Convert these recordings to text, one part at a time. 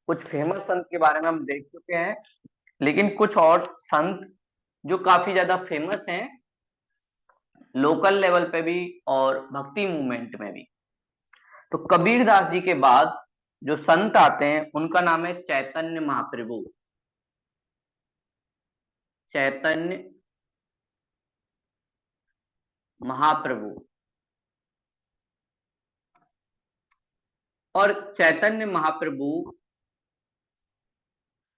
कुछ फेमस संत के बारे में हम देख चुके हैं, लेकिन कुछ और संत जो काफी ज्यादा फेमस हैं लोकल लेवल पे भी और भक्ति मूवमेंट में भी। तो कबीर दास जी के बाद जो संत आते हैं उनका नाम है चैतन्य महाप्रभु। चैतन्य महाप्रभु। और चैतन्य महाप्रभु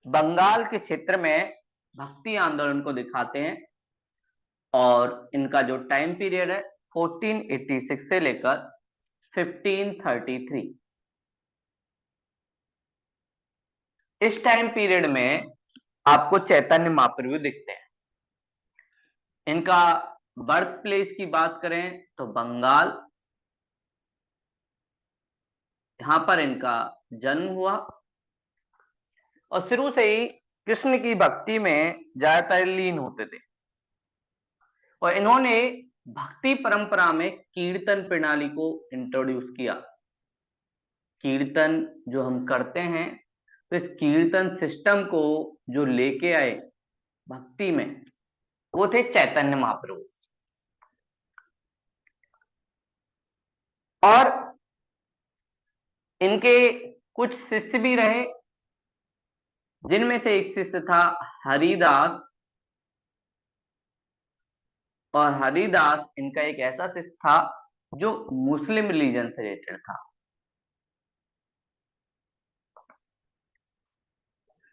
बंगाल के क्षेत्र में भक्ति आंदोलन को दिखाते हैं, और इनका जो टाइम पीरियड है 1486 से लेकर 1533। इस टाइम पीरियड में आपको चैतन्य महाप्रभु दिखते हैं। इनका बर्थ प्लेस की बात करें तो बंगाल, यहां पर इनका जन्म हुआ और शुरू से ही कृष्ण की भक्ति में ज्यादातर लीन होते थे। और इन्होंने भक्ति परंपरा में कीर्तन प्रणाली को इंट्रोड्यूस किया। कीर्तन जो हम करते हैं, तो इस कीर्तन सिस्टम को जो लेके आए भक्ति में, वो थे चैतन्य महाप्रभु। और इनके कुछ शिष्य भी रहे, जिनमें से एक शिष्य था हरिदास। और हरिदास इनका एक ऐसा शिष्य था जो मुस्लिम रिलीजन से रिलेटेड था।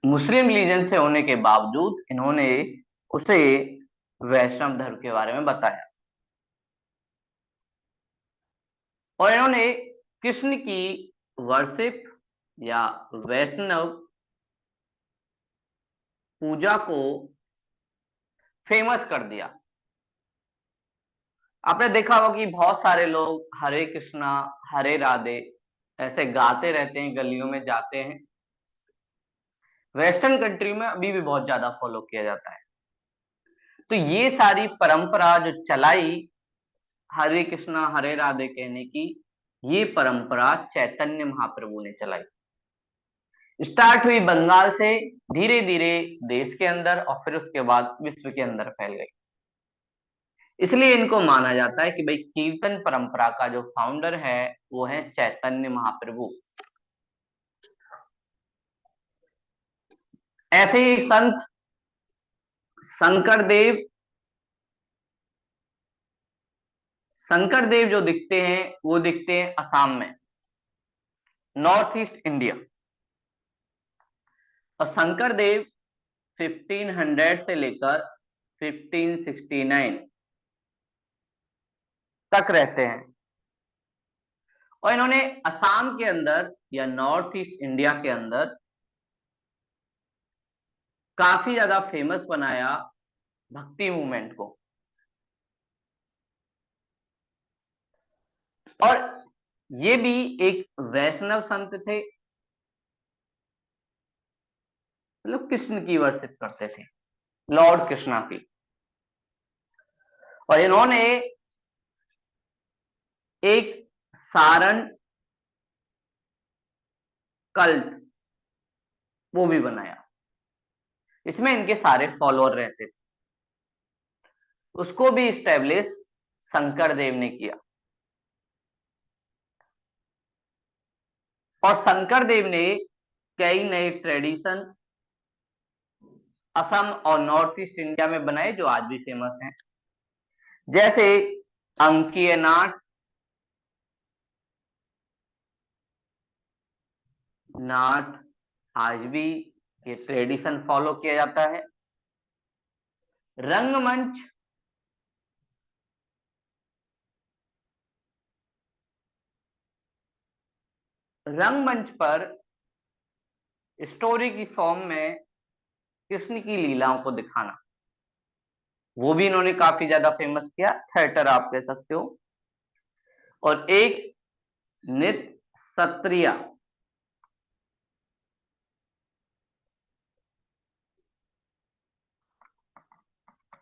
मुस्लिम रिलीजन से होने के बावजूद इन्होंने उसे वैष्णव धर्म के बारे में बताया, और इन्होंने कृष्ण की वर्शिप या वैष्णव पूजा को फेमस कर दिया। आपने देखा होगा कि बहुत सारे लोग हरे कृष्णा हरे राधे ऐसे गाते रहते हैं, गलियों में जाते हैं। वेस्टर्न कंट्री में अभी भी बहुत ज्यादा फॉलो किया जाता है। तो ये सारी परंपरा जो चलाई हरे कृष्णा हरे राधे कहने की, ये परंपरा चैतन्य महाप्रभु ने चलाई। स्टार्ट हुई बंगाल से, धीरे धीरे देश के अंदर और फिर उसके बाद विश्व के अंदर फैल गई। इसलिए इनको माना जाता है कि भाई कीर्तन परंपरा का जो फाउंडर है वो है चैतन्य महाप्रभु। ऐसे ही एक संत शंकर देव। शंकर देव जो दिखते हैं वो दिखते हैं असम में, नॉर्थ ईस्ट इंडिया। और शंकर देव 1500 से लेकर 1569 तक रहते हैं। और इन्होंने असम के अंदर या नॉर्थ ईस्ट इंडिया के अंदर काफी ज्यादा फेमस बनाया भक्ति मूवमेंट को। और ये भी एक वैष्णव संत थे, मतलब कृष्ण की वर्शिप करते थे, लॉर्ड कृष्णा की। और इन्होंने एक सारण कल्ट वो भी बनाया, इसमें इनके सारे फॉलोअर रहते थे। उसको भी स्टैब्लिश शंकर देव ने किया। और शंकर देव ने कई नए ट्रेडिशन असम और नॉर्थ ईस्ट इंडिया में बनाए जो आज भी फेमस हैं, जैसे अंकीय नाट, नाट आज भी ये ट्रेडिशन फॉलो किया जाता है। रंगमंच, रंगमंच पर स्टोरी की फॉर्म में कृष्ण की लीलाओं को दिखाना, वो भी इन्होंने काफी ज्यादा फेमस किया, थिएटर आप कह सकते हो। और एक नृत्य सत्रिया,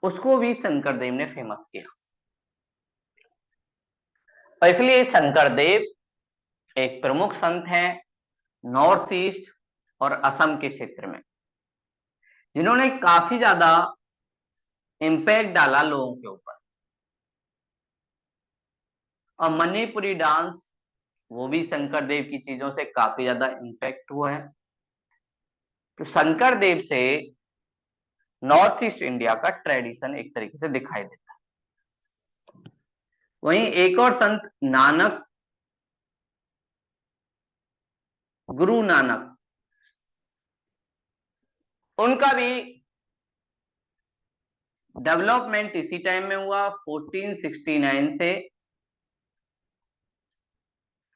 उसको भी शंकर देव ने फेमस किया। और इसलिए शंकर देव एक प्रमुख संत हैं नॉर्थ ईस्ट और असम के क्षेत्र में, जिन्होंने काफी ज्यादा इम्पैक्ट डाला लोगों के ऊपर। और मणिपुरी डांस, वो भी शंकर देव की चीजों से काफी ज्यादा इम्पैक्ट हुआ है। तो शंकर देव से नॉर्थ ईस्ट इंडिया का ट्रेडिशन एक तरीके से दिखाई देता है। वहीं एक और संत नानक, गुरु नानक, उनका भी डेवलपमेंट इसी टाइम में हुआ, 1469 से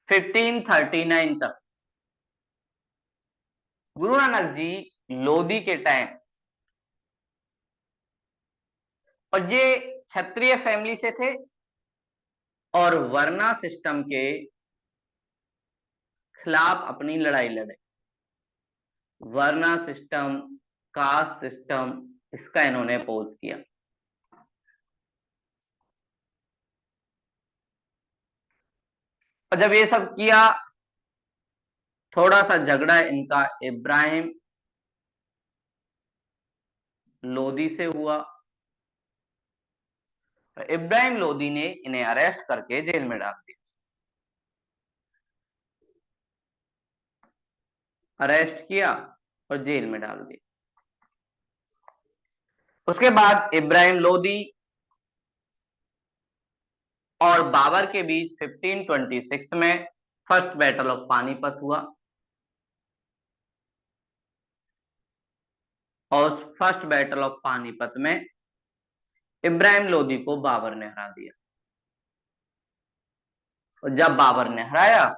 1539 तक। गुरु नानक जी लोधी के टाइम, और ये क्षत्रिय फैमिली से थे और वर्णा सिस्टम के खिलाफ अपनी लड़ाई लड़े। वर्णा सिस्टम, कास्ट सिस्टम, इसका इन्होंने अपोज किया। और जब ये सब किया, थोड़ा सा झगड़ा इनका इब्राहिम लोदी से हुआ। तो इब्राहिम लोदी ने इन्हें अरेस्ट करके जेल में डाल दिया। अरेस्ट किया और जेल में डाल दिया। उसके बाद इब्राहिम लोदी और बाबर के बीच 1526 में फर्स्ट बैटल ऑफ पानीपत हुआ। और फर्स्ट बैटल ऑफ पानीपत में इब्राहिम लोदी को बाबर ने हरा दिया। और जब बाबर ने हराया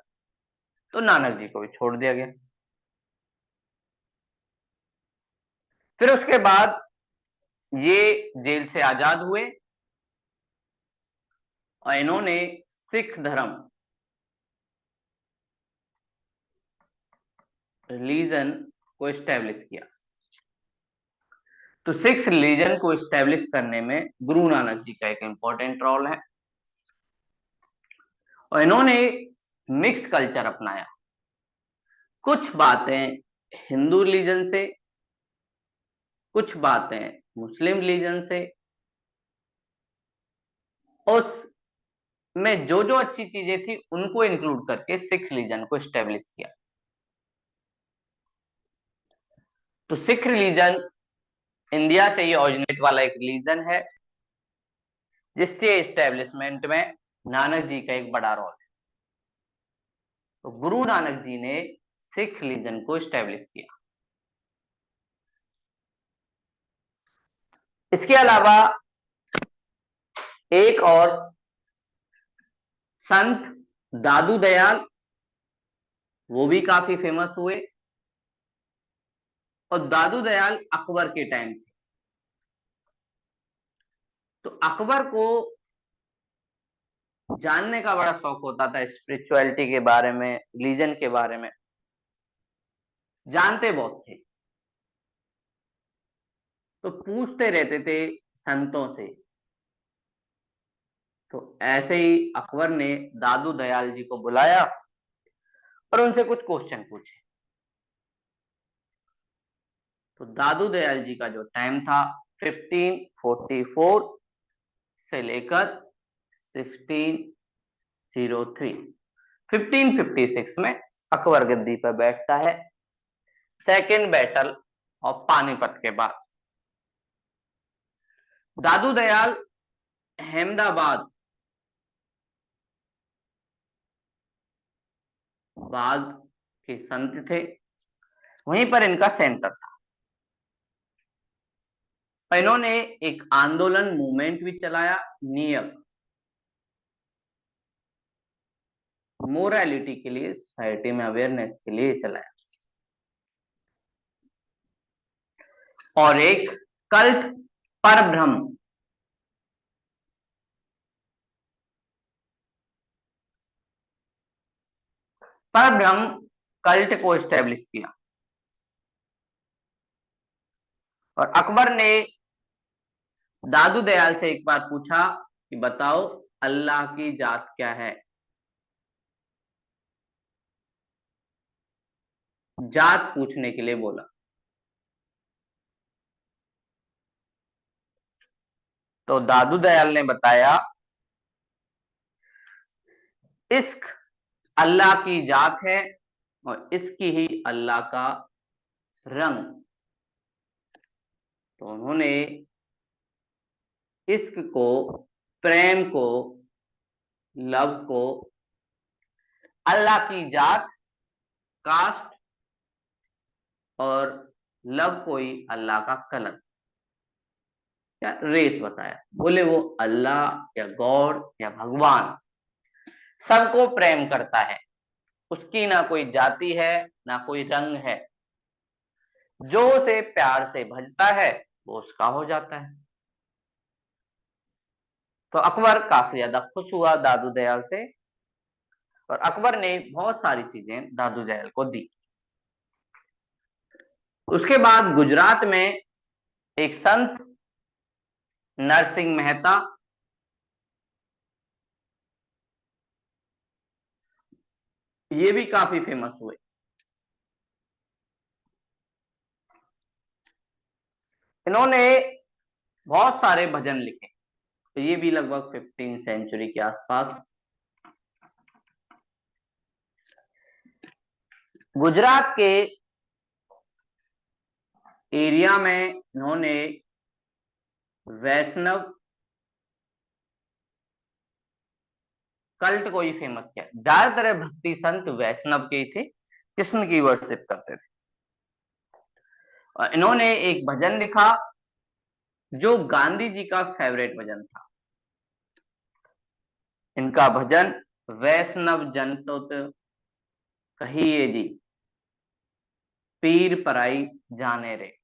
तो नानक जी को भी छोड़ दिया गया। फिर उसके बाद ये जेल से आजाद हुए और इन्होंने सिख धर्म, रिलीजन को एस्टेब्लिश किया। तो सिख रिलीजन को एस्टेब्लिश करने में गुरु नानक जी का एक इंपॉर्टेंट रोल है। और इन्होंने मिक्स कल्चर अपनाया। कुछ बातें हिंदू रिलीजन से, कुछ बातें मुस्लिम रिलीजन से, उसमें जो जो अच्छी चीजें थी उनको इंक्लूड करके सिख रिलीजन को एस्टेब्लिश किया। तो सिख रिलीजन इंडिया से ये ओरिजिनेट वाला एक रिलीजन है, जिसके एस्टेब्लिशमेंट में नानक जी का एक बड़ा रोल है। तो गुरु नानक जी ने सिख रिलीजन को एस्टेब्लिश किया। इसके अलावा एक और संत दादू दयाल, वो भी काफी फेमस हुए। और दादू दयाल अकबर के टाइम थे। तो अकबर को जानने का बड़ा शौक होता था, स्पिरिचुअलिटी के बारे में, रिलीजन के बारे में जानते बहुत थे। तो पूछते रहते थे संतों से। तो ऐसे ही अकबर ने दादू दयाल जी को बुलाया और उनसे कुछ क्वेश्चन पूछे। तो दादू दयाल जी का जो टाइम था 1544 से लेकर 1603, 1556 में अकबर गद्दी पर बैठता है, सेकेंड बैटल ऑफ पानीपत के बाद। दादू दयाल अहमदाबाद बाद के संत थे, वहीं पर इनका सेंटर था। इन्होंने एक आंदोलन मूवमेंट भी चलाया, नियम मोरालिटी के लिए, सोसाइटी में अवेयरनेस के लिए चलाया। और एक कल्ट परब्रह्म, परब्रह्म कल्ट को एस्टेब्लिश किया। और अकबर ने दादू दयाल से एक बार पूछा कि बताओ अल्लाह की जात क्या है। जात पूछने के लिए बोला। तो दादू दयाल ने बताया, इश्क अल्लाह की जात है और इसकी ही अल्लाह का रंग। तो उन्होंने इश्क को, प्रेम को, लव को अल्लाह की जात, कास्ट और लव को ही अल्लाह का कलर या रेस बताया। बोले वो अल्लाह या गॉड या भगवान सबको प्रेम करता है, उसकी ना कोई जाति है ना कोई रंग है, जो उसे प्यार से भजता है वो उसका हो जाता है। तो अकबर काफी ज्यादा खुश हुआ दादू दयाल से और अकबर ने बहुत सारी चीजें दादू दयाल को दी। उसके बाद गुजरात में एक संत नरसिंह मेहता, ये भी काफी फेमस हुए। इन्होंने बहुत सारे भजन लिखे। तो ये भी लगभग 15 सेंचुरी के आसपास। गुजरात के एरिया में इन्होंने वैष्णव कल्ट को ही फेमस किया। ज्यादातर भक्ति संत वैष्णव के ही थे, कृष्ण की वर्शिप करते थे। और इन्होंने एक भजन लिखा जो गांधी जी का फेवरेट भजन था। इनका भजन, वैष्णव जन तो कहिए जी, पीर पराई जाने रे।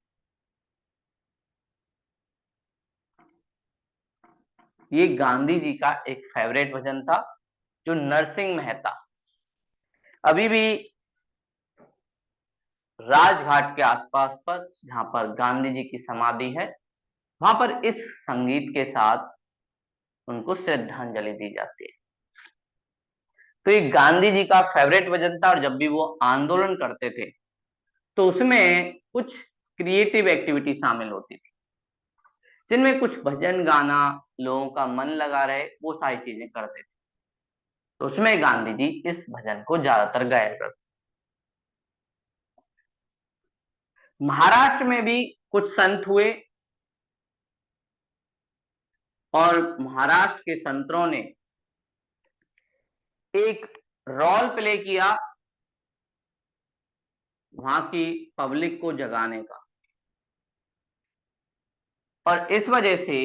ये गांधी जी का एक फेवरेट भजन था जो नरसिंह मेहता, अभी भी राजघाट के आसपास पर जहां पर गांधी जी की समाधि है, वहां पर इस संगीत के साथ उनको श्रद्धांजलि दी जाती है। तो ये गांधी जी का फेवरेट भजन था और जब भी वो आंदोलन करते थे तो उसमें कुछ क्रिएटिव एक्टिविटी शामिल होती थी, जिनमें कुछ भजन गाना, लोगों का मन लगा रहे, वो सारी चीजें करते थे। तो उसमें गांधी जी इस भजन को ज्यादातर गाया करते। महाराष्ट्र में भी कुछ संत हुए और महाराष्ट्र के संतों ने एक रोल प्ले किया वहां की पब्लिक को जगाने का, और इस वजह से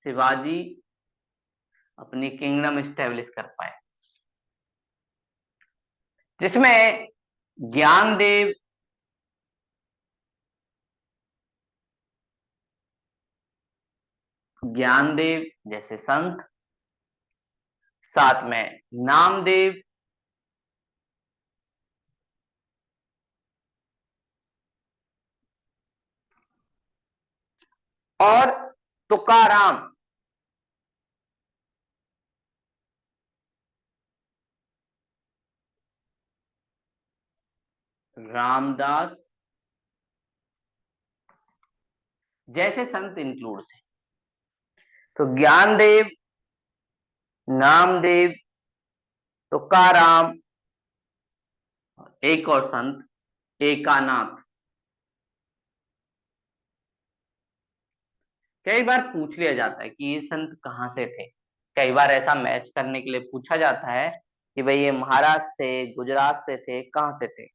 शिवाजी अपनी किंगडम स्टेब्लिश कर पाए, जिसमें ज्ञानदेव, ज्ञानदेव जैसे संत, साथ में नामदेव, और तुकाराम, रामदास जैसे संत इंक्लूड थे। तो ज्ञानदेव, नामदेव, तुकाराम, एक और संत एकानाथ। कई बार पूछ लिया जाता है कि ये संत कहाँ से थे। कई बार ऐसा मैच करने के लिए पूछा जाता है कि भाई ये महाराष्ट्र से, गुजरात से थे, कहाँ से थे।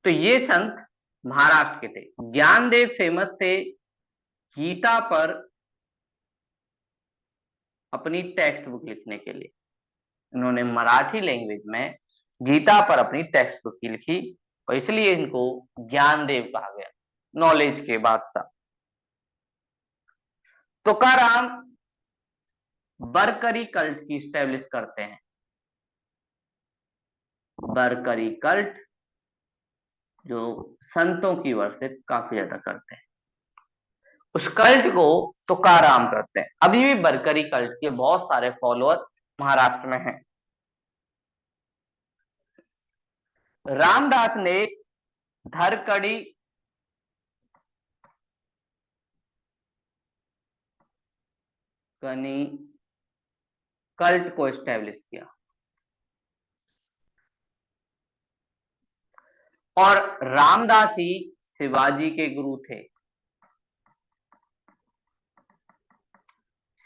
तो ये संत महाराष्ट्र के थे। ज्ञानदेव फेमस थे गीता पर अपनी टेक्स्ट बुक लिखने के लिए। इन्होंने मराठी लैंग्वेज में गीता पर अपनी टेक्स्ट बुक लिखी और इसलिए इनको ज्ञानदेव कहा गया, नॉलेज के बादशाह। तुकाराम बरकरी कल्ट की स्टैब्लिश करते हैं। बरकरी कल्ट जो संतों की वर्शिप काफी ज्यादा करते हैं, उस कल्ट को तुकाराम करते हैं। अभी भी बरकरी कल्ट के बहुत सारे फॉलोअर महाराष्ट्र में हैं। रामदास ने धरकड़ी कनी कल्ट को एस्टेब्लिश किया और रामदास ही शिवाजी के गुरु थे।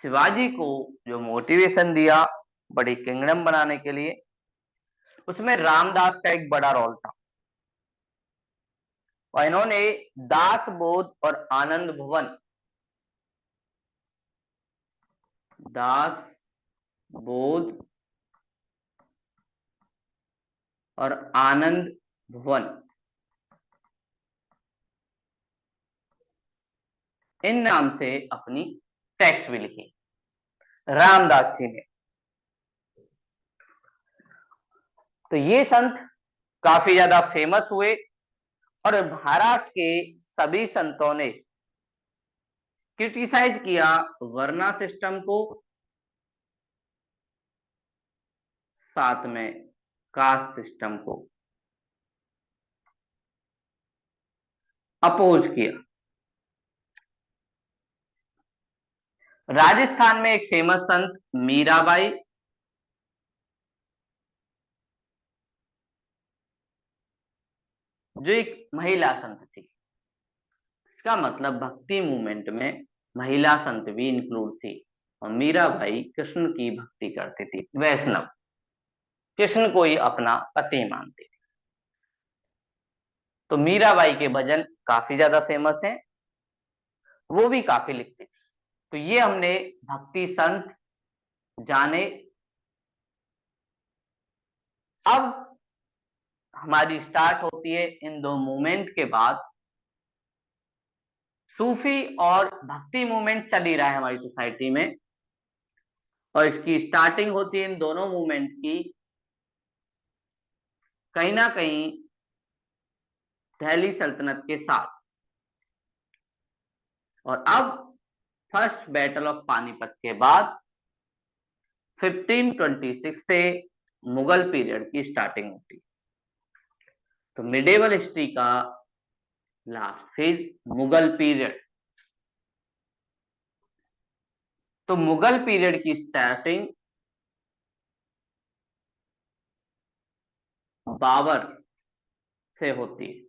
शिवाजी को जो मोटिवेशन दिया बड़ी किंगडम बनाने के लिए, उसमें रामदास का एक बड़ा रोल था। और इन्होंने दास बोध और आनंद भुवन, दास बोध और आनंद भुवन, इन नाम से अपनी टेक्स्ट भी लिखी रामदास जी ने। तो ये संत काफी ज्यादा फेमस हुए और महाराष्ट्र के सभी संतों ने क्रिटिसाइज किया वर्ना सिस्टम को, साथ में कास्ट सिस्टम को अपोज किया। राजस्थान में एक फेमस संत मीराबाई, जो एक महिला संत थी। इसका मतलब भक्ति मूवमेंट में महिला संत भी इंक्लूड थी। और मीराबाई कृष्ण की भक्ति करती थी, वैष्णव, कृष्ण को ही अपना पति मानती थी। तो मीराबाई के भजन काफी ज्यादा फेमस हैं, वो भी काफी लिखती थी। तो ये हमने भक्ति संत जाने। अब हमारी स्टार्ट होती है इन दो मूवमेंट के बाद। सूफी और भक्ति मूवमेंट चल ही रहा है हमारी सोसाइटी में, और इसकी स्टार्टिंग होती है इन दोनों मूवमेंट की कहीं ना कहीं दिल्ली सल्तनत के साथ। और अब फर्स्ट बैटल ऑफ पानीपत के बाद 1526 से मुगल पीरियड की स्टार्टिंग होती है। तो मिडेवल हिस्ट्री का लास्ट फेज मुगल पीरियड। तो मुगल पीरियड की स्टार्टिंग बाबर से होती है।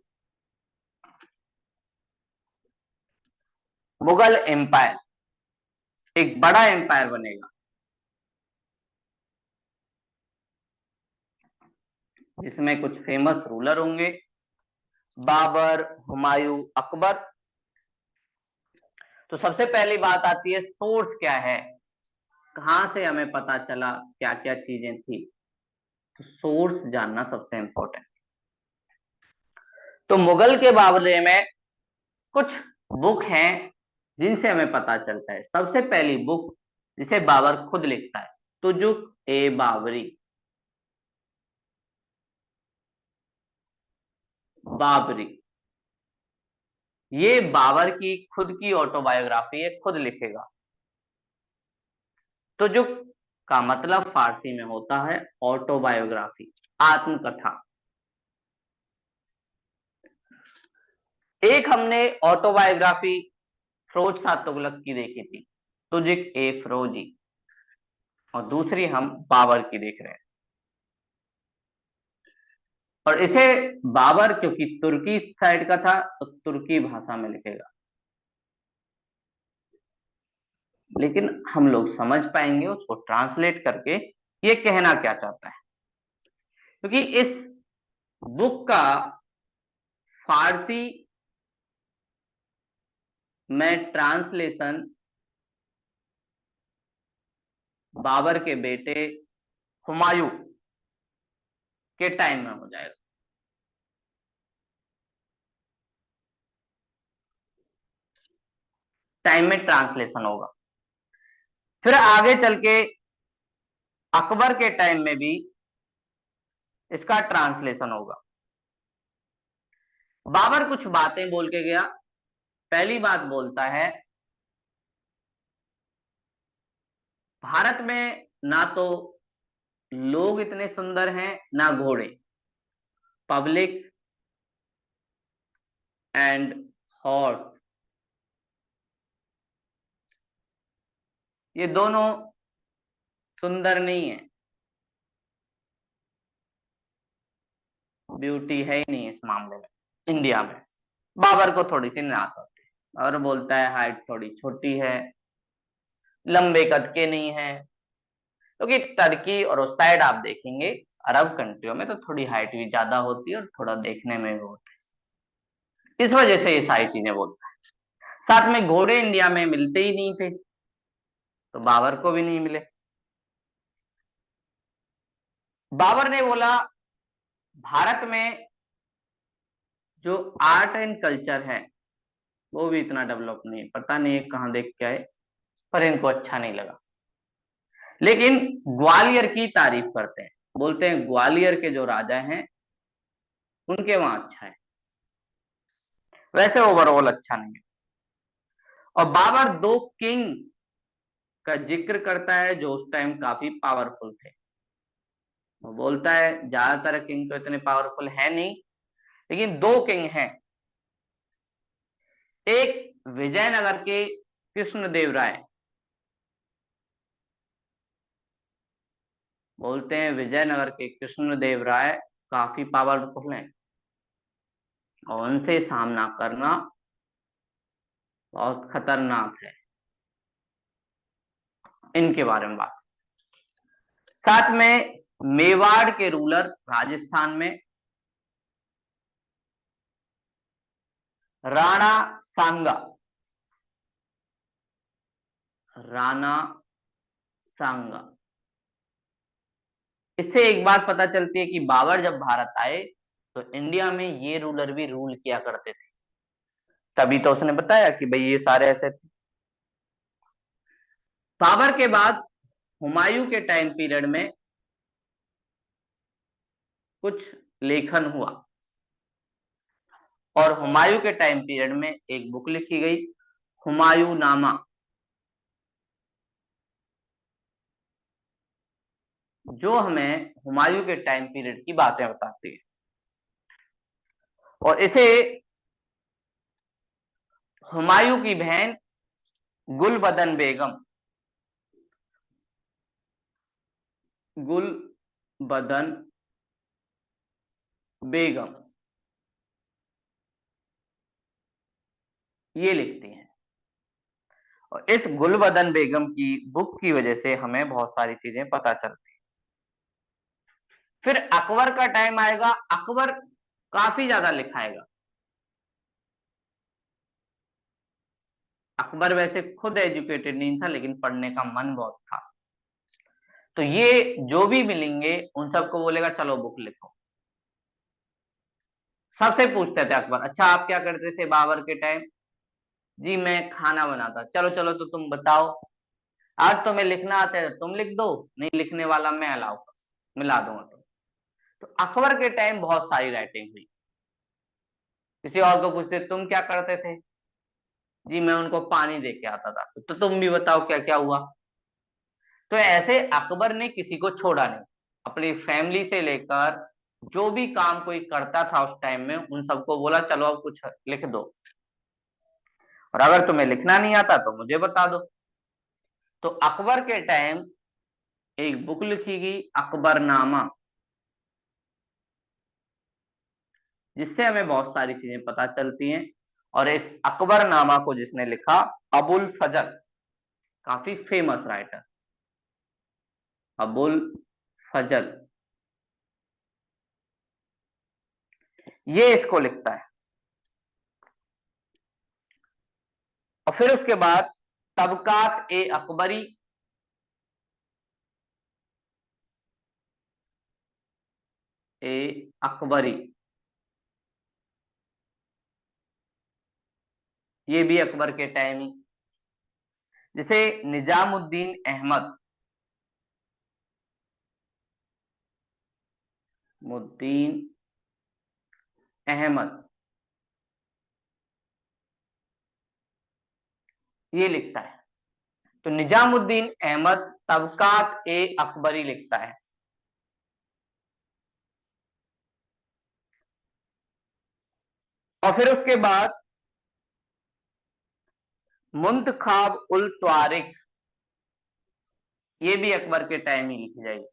मुगल एम्पायर एक बड़ा एम्पायर बनेगा, जिसमें कुछ फेमस रूलर होंगे, बाबर, हुमायूं, अकबर। तो सबसे पहली बात आती है सोर्स क्या है, कहां से हमें पता चला क्या क्या चीजें थी। तो सोर्स जानना सबसे इंपॉर्टेंट। तो मुगल के बारे में कुछ बुक हैं जिनसे हमें पता चलता है। सबसे पहली बुक जिसे बाबर खुद लिखता है, तुजुक ए बाबरी, बाबरी। ये बाबर की खुद की ऑटोबायोग्राफी है, खुद लिखेगा। तुजुक का मतलब फारसी में होता है ऑटोबायोग्राफी, आत्मकथा। एक हमने ऑटोबायोग्राफी फिरोज शाह तुगलक की देखी थी, तुजुक ए फिरोजी, और दूसरी हम बाबर की देख रहे हैं। और इसे बाबर क्योंकि तुर्की साइड का था तो तुर्की भाषा में लिखेगा, लेकिन हम लोग समझ पाएंगे उसको ट्रांसलेट करके ये कहना क्या चाहता है। क्योंकि इस बुक का फारसी में ट्रांसलेशन बाबर के बेटे हुमायूं के टाइम में हो जाएगा। टाइम में ट्रांसलेशन होगा। फिर आगे चल के अकबर के टाइम में भी इसका ट्रांसलेशन होगा। बाबर कुछ बातें बोल के गया। पहली बात बोलता है, भारत में ना तो लोग इतने सुंदर हैं ना घोड़े, पब्लिक एंड हॉर्स, ये दोनों सुंदर नहीं है, ब्यूटी है ही नहीं इस मामले में इंडिया में। बाबर को थोड़ी सी निराशा होती है और बोलता है हाइट थोड़ी छोटी है, लंबे कद के नहीं है, क्योंकि टर्की और उस साइड आप देखेंगे अरब कंट्रियों में तो थोड़ी हाइट भी ज्यादा होती है और थोड़ा देखने में भी होता है, इस वजह से ये सारी चीजें बोलता है। साथ में घोड़े इंडिया में मिलते ही नहीं थे, तो बाबर को भी नहीं मिले। बाबर ने बोला भारत में जो आर्ट एंड कल्चर है वो भी इतना डेवलप नहीं, पता नहीं कहाँ देख के आए, पर इनको अच्छा नहीं लगा। लेकिन ग्वालियर की तारीफ करते हैं, बोलते हैं ग्वालियर के जो राजा हैं उनके वहां अच्छा है, वैसे ओवरऑल अच्छा नहीं है। और बाबर दो किंग का जिक्र करता है जो उस टाइम काफी पावरफुल थे। वो बोलता है ज्यादातर किंग तो इतने पावरफुल है नहीं, लेकिन दो किंग हैं। एक विजयनगर के कृष्णदेव राय, बोलते हैं विजयनगर के कृष्णदेव राय काफी पावरफुल हैं और उनसे सामना करना बहुत खतरनाक है। इनके बारे में बात, साथ में मेवाड़ के रूलर राजस्थान में राणा सांगा, राणा सांगा, इससे एक बात पता चलती है कि बाबर जब भारत आए तो इंडिया में ये रूलर भी रूल किया करते थे, तभी तो उसने बताया कि भाई ये सारे ऐसे थे। बाबर के बाद हुमायूं के टाइम पीरियड में कुछ लेखन हुआ और हुमायूं के टाइम पीरियड में एक बुक लिखी गई, हुमायूं नामा, जो हमें हुमायूं के टाइम पीरियड की बातें बताती है। और इसे हुमायूं की बहन गुलबदन बेगम, गुलबदन बेगम ये लिखती हैं। और इस गुलबदन बेगम की बुक की वजह से हमें बहुत सारी चीजें पता चलती हैं। फिर अकबर का टाइम आएगा, अकबर काफी ज्यादा लिखाएगा। अकबर वैसे खुद एजुकेटेड नहीं था लेकिन पढ़ने का मन बहुत था, तो ये जो भी मिलेंगे उन सबको बोलेगा चलो बुक लिखो। सबसे पूछते थे अकबर, अच्छा आप क्या करते थे बाबर के टाइम? जी मैं खाना बनाता। चलो चलो तो तुम बताओ, आज तुम्हें लिखना आता है तो तुम लिख दो, नहीं लिखने वाला मैं अलाउ मिला दूंगा तुम। तो अकबर के टाइम बहुत सारी राइटिंग हुई। किसी और को पूछते तुम क्या करते थे? जी मैं उनको पानी दे के आता था। तो तुम भी बताओ क्या क्या हुआ। तो ऐसे अकबर ने किसी को छोड़ा नहीं, अपनी फैमिली से लेकर जो भी काम कोई करता था उस टाइम में उन सबको बोला चलो अब कुछ लिख दो, और अगर तुम्हें लिखना नहीं आता तो मुझे बता दो। तो अकबर के टाइम एक बुक लिखी गई अकबरनामा, जिससे हमें बहुत सारी चीजें पता चलती हैं। और इस अकबरनामा को जिसने लिखा, अबुल फजल, काफी फेमस राइटर, अबुल फजल, ये इसको लिखता है। और फिर उसके बाद तबकात ए अकबरी, ए अकबरी, ये भी अकबर के टाइम ही, जिसे निजामुद्दीन अहमद, मुद्दीन अहमद ये लिखता है। तो निजामुद्दीन अहमद तबकात ए अकबरी लिखता है। और फिर उसके बाद मुंतखाब उल त्वारिक, ये भी अकबर के टाइम ही लिखी जाएगी।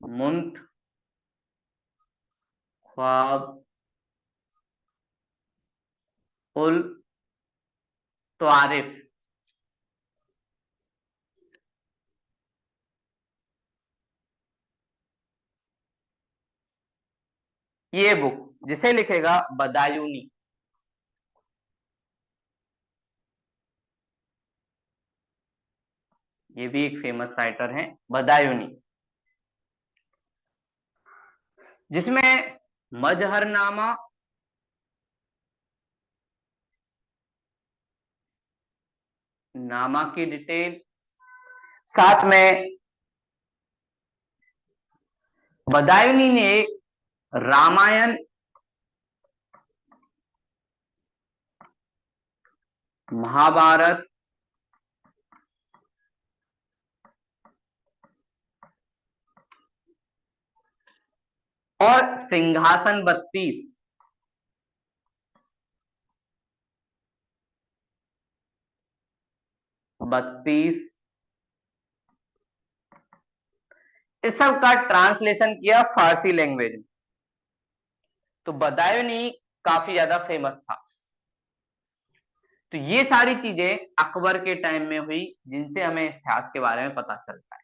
मुंतखाब उल त्वारिफ, ये बुक जिसे लिखेगा बदायूनी। ये भी एक फेमस राइटर हैं बदायूनी, जिसमें मजहरनामा, नामा की डिटेल, साथ में बदायूनी ने रामायण, महाभारत, और सिंहासन 32, इस सब का ट्रांसलेशन किया फारसी लैंग्वेज में। तो बदायूनी काफी ज्यादा फेमस था। तो ये सारी चीजें अकबर के टाइम में हुई, जिनसे हमें इतिहास के बारे में पता चलता है।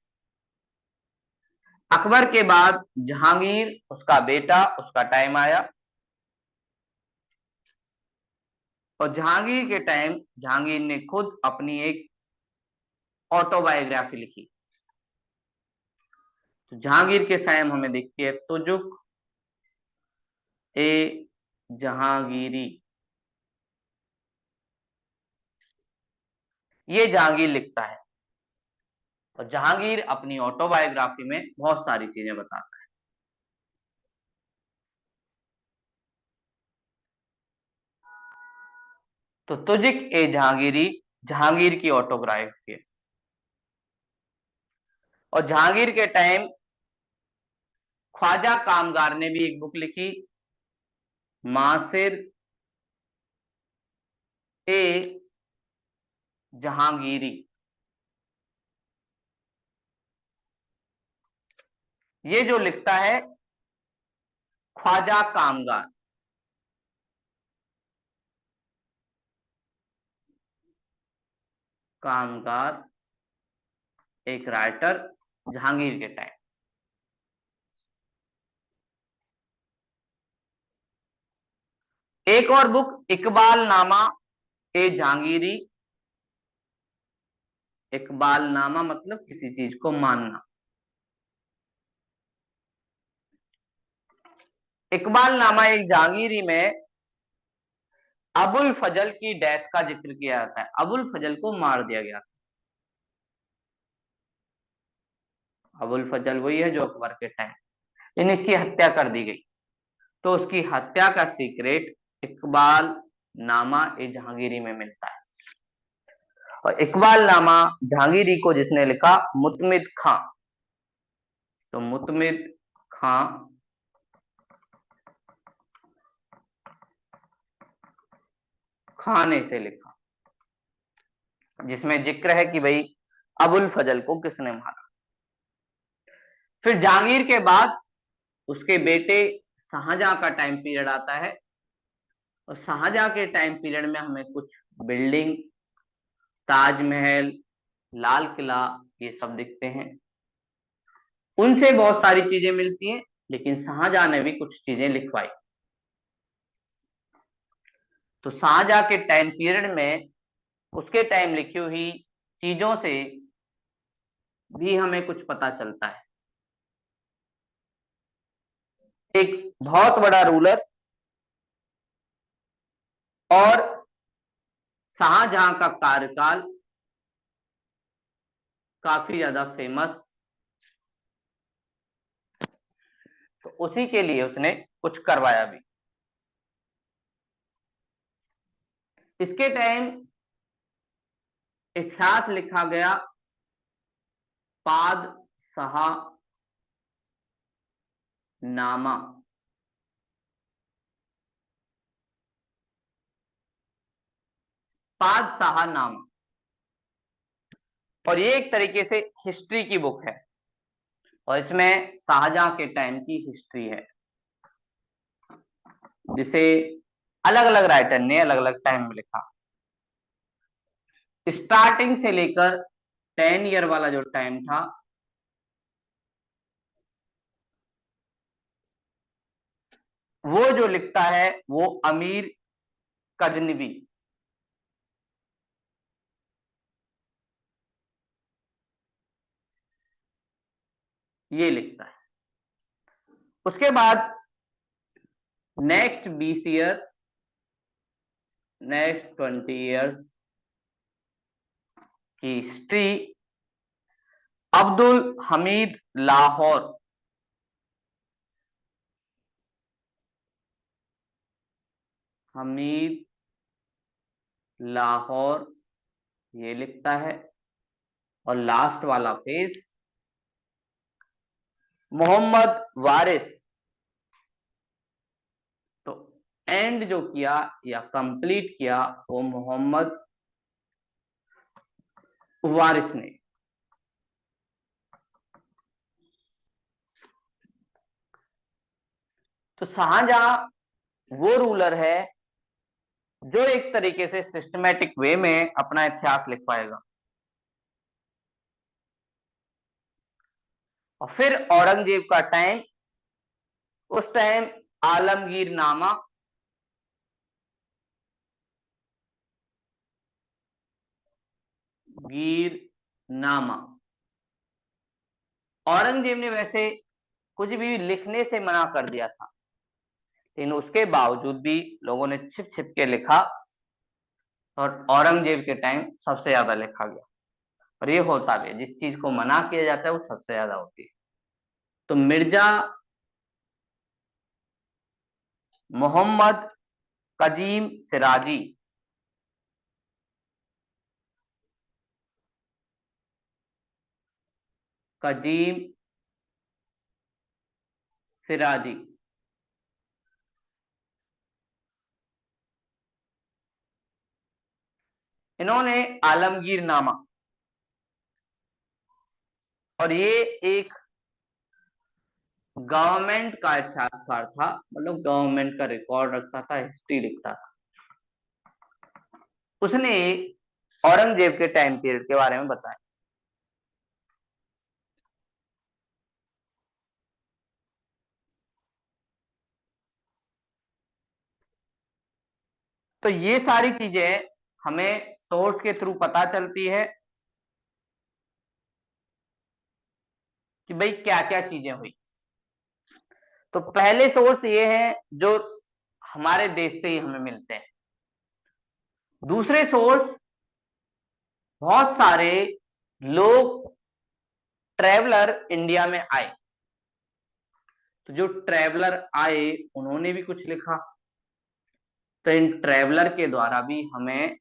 अकबर के बाद जहांगीर, उसका बेटा, उसका टाइम आया। और जहांगीर के टाइम जहांगीर ने खुद अपनी एक ऑटोबायोग्राफी लिखी। तो जहांगीर के टाइम हमें दिखती है तुजुक ए जहांगीरी, ये जहांगीर लिखता है। और जहांगीर अपनी ऑटोबायोग्राफी में बहुत सारी चीजें बताता है। तो तुजुक ए जहांगीरी जहांगीर की ऑटोबायोग्राफी है। और जहांगीर के टाइम ख्वाजा कामगार ने भी एक बुक लिखी, मासिर ए जहांगीरी। ये जो लिखता है ख्वाजा कामगार, कामगार एक राइटर जहांगीर के टाइम। एक और बुक इकबाल नामा ए जहांगीरी। इकबाल नामा मतलब किसी चीज को मानना। इकबाल नामा एक जहांगीरी में अबुल फजल की डेथ का जिक्र किया जाता है। अबुल फजल को मार दिया गया। अबुल फजल वही है जो अकबर के टाइम, लेकिन इसकी हत्या कर दी गई। तो उसकी हत्या का सीक्रेट इकबाल नामा ए जहांगीरी में मिलता है। और इकबाल नामा जहांगीरी को जिसने लिखा, मुतमिद खां। तो मुतमिद खां ने इसे लिखा, जिसमें जिक्र है कि भाई अबुल फजल को किसने मारा। फिर जहांगीर के बाद उसके बेटे शाहजहां का टाइम पीरियड आता है। और शाहजहां के टाइम पीरियड में हमें कुछ बिल्डिंग, ताजमहल, लाल किला, ये सब दिखते हैं। उनसे बहुत सारी चीजें मिलती हैं, लेकिन शाहजहां ने भी कुछ चीजें लिखवाई। तो शाहजहां के टाइम पीरियड में उसके टाइम लिखी हुई चीजों से भी हमें कुछ पता चलता है। एक बहुत बड़ा रूलर और शाहजहां का कार्यकाल काफी ज्यादा फेमस, तो उसी के लिए उसने कुछ करवाया भी। इसके टाइम इतिहास लिखा गया पाद शाह नामा। पादशाहनामा, और ये एक तरीके से हिस्ट्री की बुक है और इसमें शाहजहां के टाइम की हिस्ट्री है, जिसे अलग अलग राइटर ने अलग अलग टाइम में लिखा। स्टार्टिंग से लेकर 10 ईयर वाला जो टाइम था, वो जो लिखता है वो अमीर गजनवी, ये लिखता है। उसके बाद नेक्स्ट 20 ईयर, नेक्स्ट 20 ईयर्स की हिस्ट्री अब्दुल हमीद लाहौर, हमीद लाहौर ये लिखता है। और लास्ट वाला पेज मोहम्मद वारिस, तो एंड जो किया या कंप्लीट किया वो मोहम्मद वारिस ने। तो शाहजहां वो रूलर है जो एक तरीके से सिस्टमेटिक वे में अपना इतिहास लिख पाएगा। और फिर औरंगजेब का टाइम, उस टाइम आलमगीर नामा, गीर नामा, औरंगजेब ने वैसे कुछ भी लिखने से मना कर दिया था, लेकिन उसके बावजूद भी लोगों ने छिप छिप के लिखा और औरंगजेब के टाइम सबसे ज्यादा लिखा गया। और ये होता भी है, जिस चीज को मना किया जाता है वो सबसे ज्यादा होती है। तो मिर्जा मोहम्मद कजीम सिराजी, कजीम सिराजी, इन्होंने आलमगीर नामा, और ये एक गवर्नमेंट का इतिहासकार था, मतलब गवर्नमेंट का रिकॉर्ड रखता था, हिस्ट्री लिखता था। उसने औरंगजेब के टाइम पीरियड के बारे में बताया। तो ये सारी चीजें हमें सोर्स के थ्रू पता चलती है कि भाई क्या क्या चीजें हुई। तो पहले सोर्स ये है जो हमारे देश से ही हमें मिलते हैं। दूसरे सोर्स, बहुत सारे लोग ट्रेवलर इंडिया में आए, तो जो ट्रेवलर आए उन्होंने भी कुछ लिखा। तो इन ट्रेवलर के द्वारा भी हमें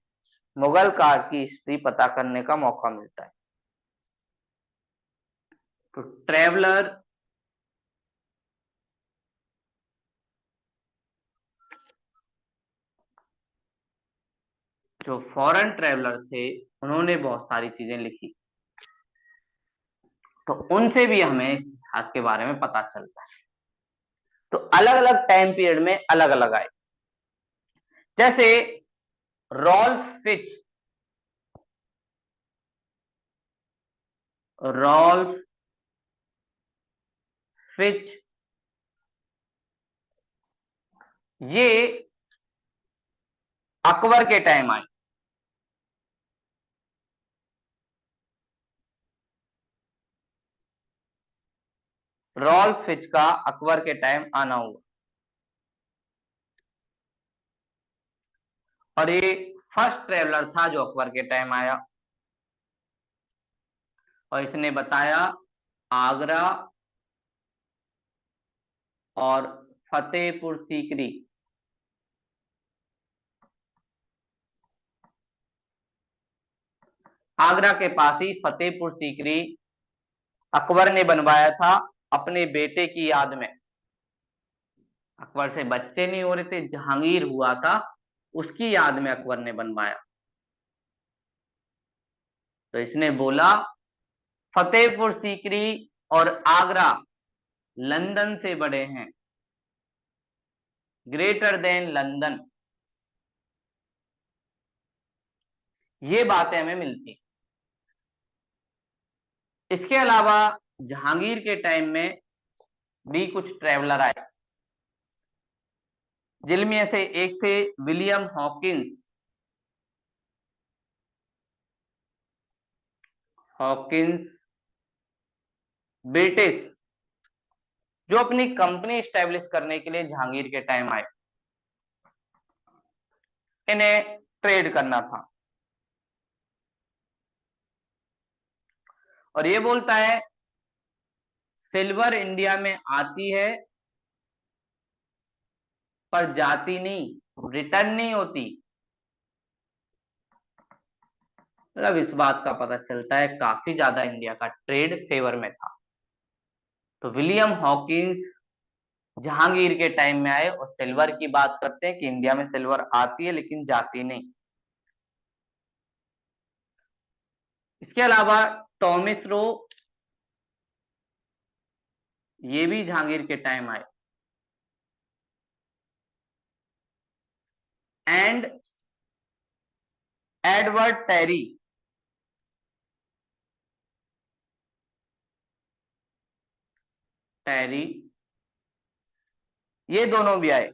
मुगल काल की हिस्ट्री पता करने का मौका मिलता है। तो ट्रेवलर जो फॉरेन ट्रेवलर थे उन्होंने बहुत सारी चीजें लिखी, तो उनसे भी हमें इतिहास के बारे में पता चलता है। तो अलग अलग टाइम पीरियड में अलग अलग आए। जैसे रॉल्फ फिच, रॉल्फ फिच ये अकबर के टाइम आए। रॉल्फ फिच का अकबर के टाइम आना हुआ, और ये फर्स्ट ट्रेवलर था जो अकबर के टाइम आया। और इसने बताया आगरा और फतेहपुर सीकरी, आगरा के पास ही फतेहपुर सीकरी अकबर ने बनवाया था अपने बेटे की याद में। अकबर से बच्चे नहीं हो रहे थे, जहांगीर हुआ था, उसकी याद में अकबर ने बनवाया। तो इसने बोला फतेहपुर सीकरी और आगरा लंदन से बड़े हैं, ग्रेटर देन लंदन। ये बातें हमें मिलती। इसके अलावा जहांगीर के टाइम में भी कुछ ट्रेवलर आए, जिनमें से एक थे विलियम हॉकिंस। हॉकिंस ब्रिटिश, जो अपनी कंपनी स्टैब्लिश करने के लिए जहांगीर के टाइम आए। इन्हें ट्रेड करना था और ये बोलता है सिल्वर इंडिया में आती है पर जाती नहीं, रिटर्न नहीं होती। मतलब इस बात का पता चलता है काफी ज्यादा इंडिया का ट्रेड फेवर में था। तो विलियम हॉकिंस जहांगीर के टाइम में आए और सिल्वर की बात करते हैं कि इंडिया में सिल्वर आती है लेकिन जाती नहीं। इसके अलावा टॉमस रो, ये भी जहांगीर के टाइम आए। एंड एडवर्ड टेरी, टेरी, ये दोनों भी आए।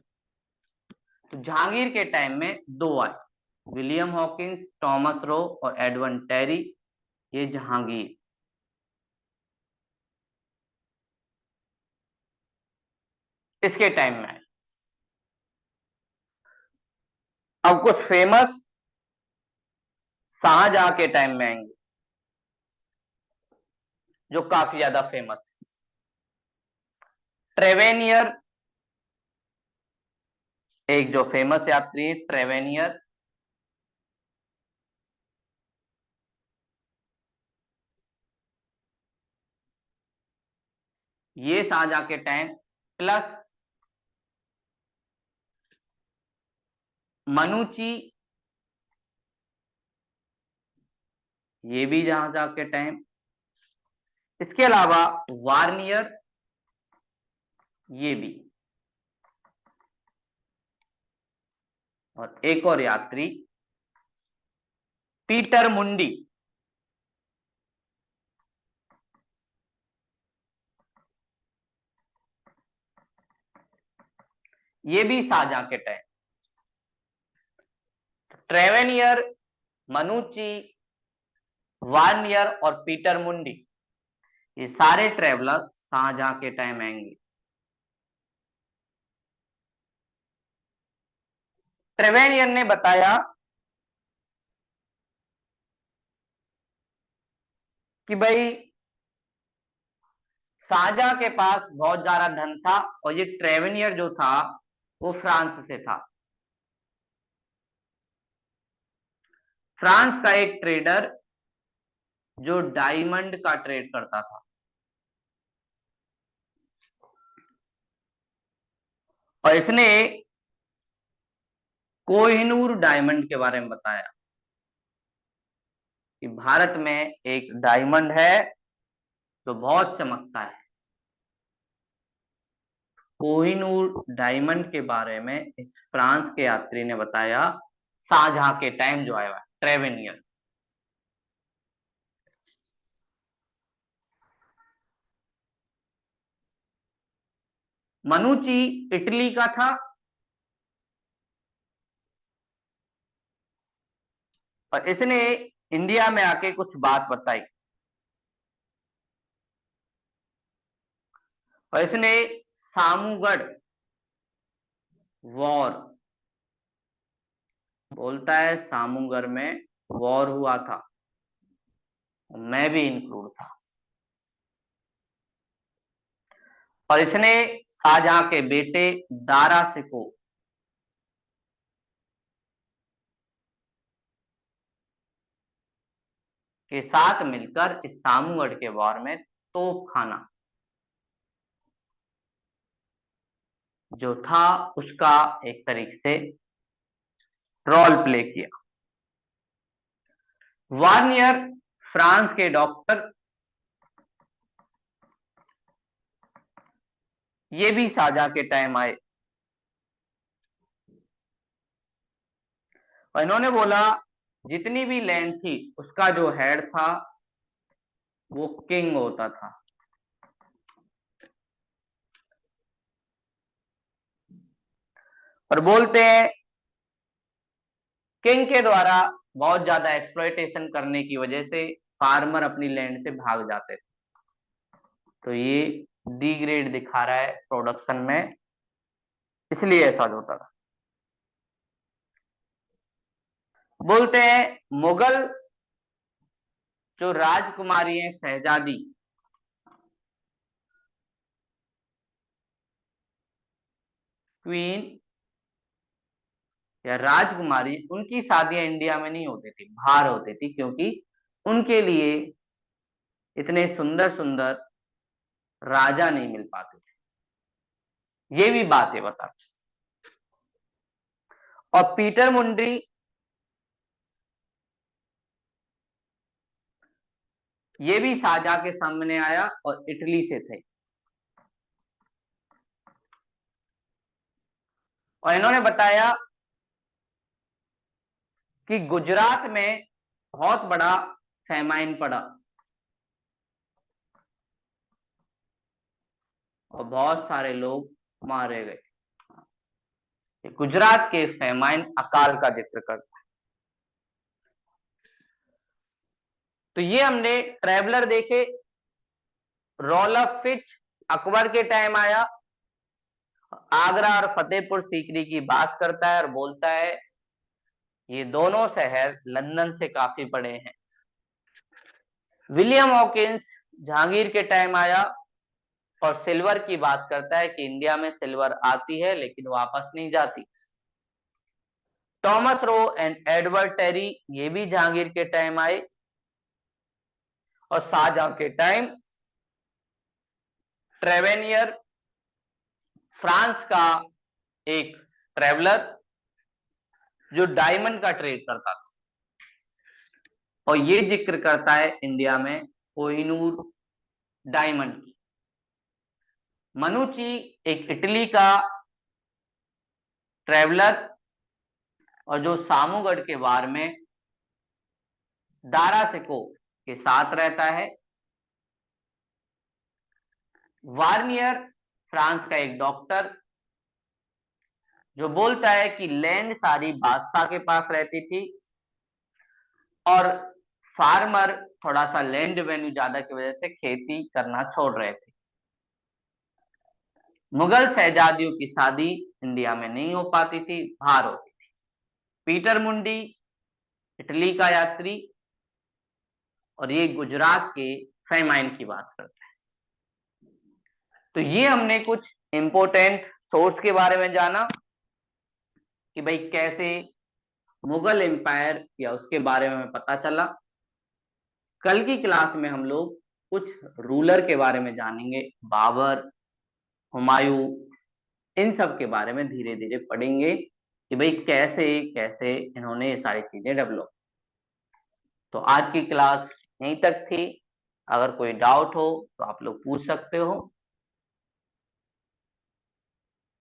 तो जहांगीर के टाइम में दो आए, विलियम हॉकिंस, टॉमस रो और एडवर्ड टेरी, ये जहांगीर। इसके टाइम में आए। अब कुछ फेमस शाहजहां के टाइम में आएंगे, जो काफी ज्यादा फेमस है। ट्रेवेनियर, एक जो फेमस यात्री है ट्रेवेनियर। ये शाहजहां के टाइम। प्लस मनुची, ये भी शाहजहां के टाइम। इसके अलावा वार्नियर, ये भी। और एक और यात्री पीटर मुंडी, ये भी शाहजहां के टाइम। ट्रेवेनियर, मनुची, वार्नियर और पीटर मुंडी, ये सारे ट्रेवलर शाहजहां के टाइम आएंगे। ट्रेवेनियर ने बताया कि भाई शाहजहां के पास बहुत ज्यादा धन था और ये ट्रेवेनियर जो था वो फ्रांस से था। फ्रांस का एक ट्रेडर जो डायमंड का ट्रेड करता था। और इसने कोहिनूर डायमंड के बारे में बताया कि भारत में एक डायमंड है जो बहुत चमकता है। कोहिनूर डायमंड के बारे में इस फ्रांस के यात्री ने बताया शाहजहां के टाइम जो आया हुआ ट्रेवेनियर। मनुची इटली का था और इसने इंडिया में आके कुछ बात बताई और इसने सामूगढ़ वॉर, बोलता है सामूगढ़ में वॉर हुआ था, मैं भी इंक्लूड था। और इसने शाहजहां के बेटे दारा सिको के साथ मिलकर इस सामूगढ़ के वॉर में तोप खाना जो था उसका एक तरीके से रोल प्ले किया। वार्नियर फ्रांस के डॉक्टर, ये भी शाहजहां के टाइम आए और इन्होंने बोला जितनी भी लैंड थी उसका जो हेड था वो किंग होता था। और बोलते हैं किंग के द्वारा बहुत ज्यादा एक्सप्लॉइटेशन करने की वजह से फार्मर अपनी लैंड से भाग जाते थे। तो ये डी ग्रेड दिखा रहा है प्रोडक्शन में, इसलिए ऐसा होता था। बोलते हैं मुगल जो राजकुमारी है शहजादी, क्वीन या राजकुमारी, उनकी शादियां इंडिया में नहीं होती थी, बाहर होती थी, क्योंकि उनके लिए इतने सुंदर सुंदर राजा नहीं मिल पाते थे। ये भी बातें बताते। और पीटर मुंड्री ये भी शाहजहां के सामने आया और इटली से थे और इन्होंने बताया कि गुजरात में बहुत बड़ा फैमाइन पड़ा और बहुत सारे लोग मारे गए। गुजरात के फैमाइन अकाल का जिक्र करता है। तो ये हमने ट्रेवलर देखे। रोलफ फिच अकबर के टाइम आया, आगरा और फतेहपुर सीकरी की बात करता है और बोलता है ये दोनों शहर लंदन से काफी बड़े हैं। विलियम हॉकिंस जहांगीर के टाइम आया और सिल्वर की बात करता है कि इंडिया में सिल्वर आती है लेकिन वापस नहीं जाती। Thomas Roe and Edward Terry ये भी जहांगीर के टाइम आए और शाहजहां के टाइम ट्रेवेनियर फ्रांस का एक ट्रेवलर जो डायमंड का ट्रेड करता था और ये जिक्र करता है इंडिया में कोहिनूर डायमंड की। मनुची एक इटली का ट्रेवलर और जो सामूगढ़ के वार में दारा सिको के साथ रहता है। वार्नियर फ्रांस का एक डॉक्टर जो बोलता है कि लैंड सारी बादशाह के पास रहती थी और फार्मर थोड़ा सा लैंड वेन्यू ज्यादा की वजह से खेती करना छोड़ रहे थे। मुगल शहजादियों की शादी इंडिया में नहीं हो पाती थी, बाहर होती थी। पीटर मुंडी इटली का यात्री और ये गुजरात के फैमाइन की बात करता है। तो ये हमने कुछ इंपोर्टेंट सोर्स के बारे में जाना कि भाई कैसे मुगल एम्पायर या उसके बारे में हमें पता चला। कल की क्लास में हम लोग कुछ रूलर के बारे में जानेंगे, बाबर, हुमायूं, इन सब के बारे में धीरे धीरे पढ़ेंगे कि भाई कैसे कैसे इन्होंने ये सारी चीजें डेवलप। तो आज की क्लास यहीं तक थी। अगर कोई डाउट हो तो आप लोग पूछ सकते हो।